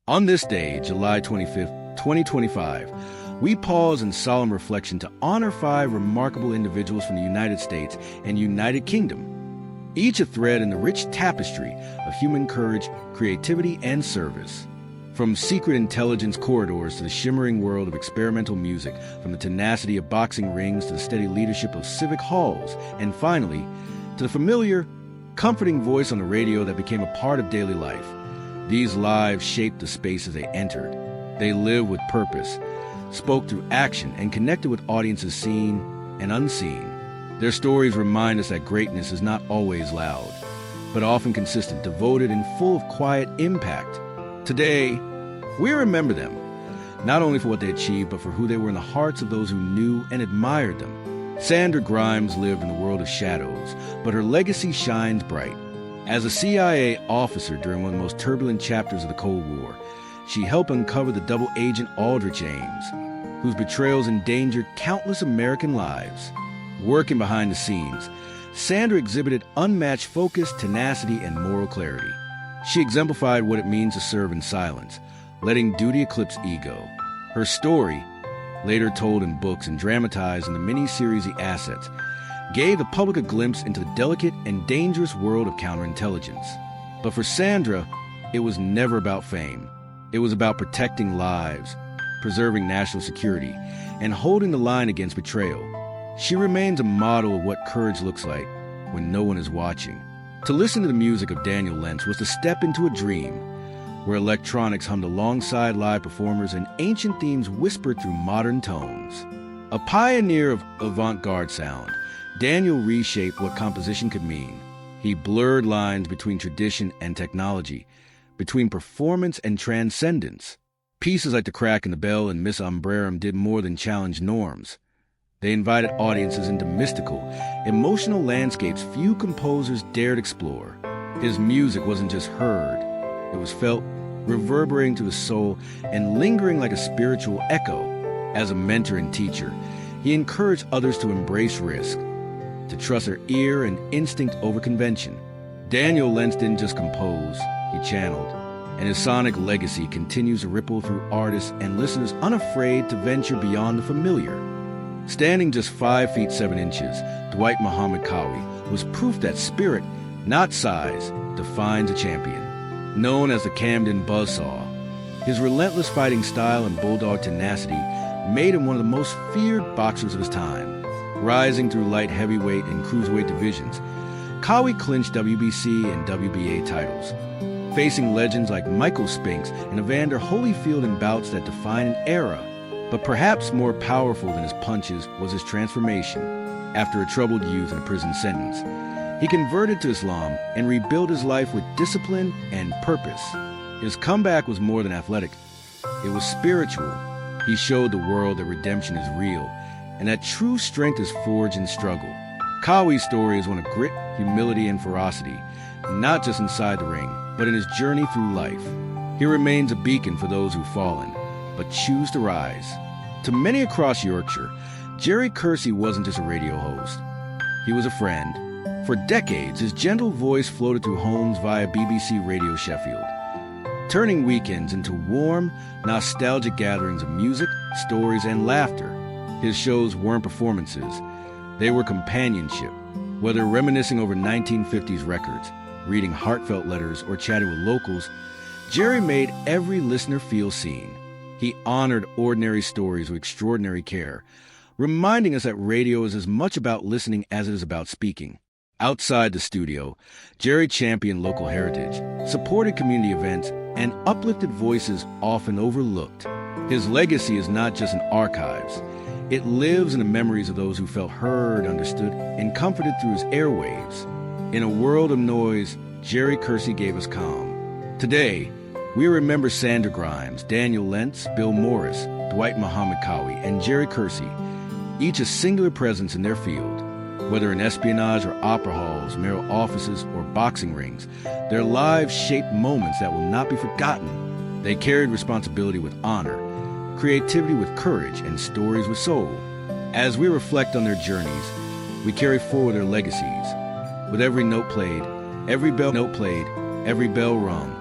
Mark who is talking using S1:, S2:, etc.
S1: On this day, July 25th, 2025, we pause in solemn reflection to honor 5 remarkable individuals from the United States and United Kingdom, each a thread in the rich tapestry of human courage, creativity, and service. From secret intelligence corridors to the shimmering world of experimental music, from the tenacity of boxing rings to the steady leadership of civic halls, and finally, to the familiar, comforting voice on the radio that became a part of daily life. These lives shaped the spaces they entered. They lived with purpose, spoke through action, and connected with audiences seen and unseen. Their stories remind us that greatness is not always loud, but often consistent, devoted, and full of quiet impact. Today, we remember them, not only for what they achieved, but for who they were in the hearts of those who knew and admired them. Sandra Grimes lived in the world of shadows, but her legacy shines bright. As a CIA officer during one of the most turbulent chapters of the Cold War, she helped uncover the double agent Aldrich Ames, whose betrayals endangered countless American lives. Working behind the scenes, Sandra exhibited unmatched focus, tenacity, and moral clarity. She exemplified what it means to serve in silence, letting duty eclipse ego. Her story, later told in books and dramatized in the mini-series The Assets, gave the public a glimpse into the delicate and dangerous world of counterintelligence. But for Sandra, it was never about fame. It was about protecting lives, preserving national security, and holding the line against betrayal. She remains a model of what courage looks like when no one is watching. To listen to the music of Daniel Lentz was to step into a dream, where electronics hummed alongside live performers and ancient themes whispered through modern tones. A pioneer of avant-garde sound, Daniel reshaped what composition could mean. He blurred lines between tradition and technology, between performance and transcendence. Pieces like The Crack in the Bell and Miss Umbrarum did more than challenge norms. They invited audiences into mystical, emotional landscapes few composers dared explore. His music wasn't just heard, it was felt, reverberating through the soul and lingering like a spiritual echo. As a mentor and teacher, he encouraged others to embrace risk, to trust their ear and instinct over convention. Daniel Lentz didn't just compose, he channeled, and his sonic legacy continues to ripple through artists and listeners unafraid to venture beyond the familiar. Standing just 5 feet 7 inches, Dwight Muhammad Qawi was proof that spirit, not size, defines a champion. Known as the Camden Buzzsaw, his relentless fighting style and bulldog tenacity made him one of the most feared boxers of his time. Rising through light heavyweight and cruiserweight divisions, Qawi clinched WBC and WBA titles, facing legends like Michael Spinks and Evander Holyfield in bouts that define an era. But perhaps more powerful than his punches was his transformation. After a troubled youth and a prison sentence, he converted to Islam and rebuilt his life with discipline and purpose. His comeback was more than athletic. It was spiritual. He showed the world that redemption is real and that true strength is forged in struggle. Qawi's story is one of grit, humility, and ferocity, not just inside the ring, but in his journey through life. He remains a beacon for those who've fallen, but choose to rise. To many across Yorkshire, Jerry Kersey wasn't just a radio host. He was a friend. For decades, his gentle voice floated through homes via BBC Radio Sheffield, turning weekends into warm, nostalgic gatherings of music, stories, and laughter. His shows weren't performances. They were companionship. Whether reminiscing over 1950s records, reading heartfelt letters, or chatting with locals, Jerry made every listener feel seen. He honored ordinary stories with extraordinary care, reminding us that radio is as much about listening as it is about speaking. Outside the studio, Jerry championed local heritage, supported community events, and uplifted voices often overlooked. His legacy is not just in archives. It lives in the memories of those who felt heard, understood, and comforted through his airwaves. In a world of noise, Jerry Kersey gave us calm. Today, we remember Sandra Grimes, Daniel Lentz, Bill Morris, Dwight Muhammad Qawi, and Jerry Kersey, each a singular presence in their field. Whether in espionage or opera halls, mayoral offices, or boxing rings, their lives shaped moments that will not be forgotten. They carried responsibility with honor, creativity with courage, and stories with soul. As we reflect on their journeys, we carry forward their legacies. With every note played, every bell rung,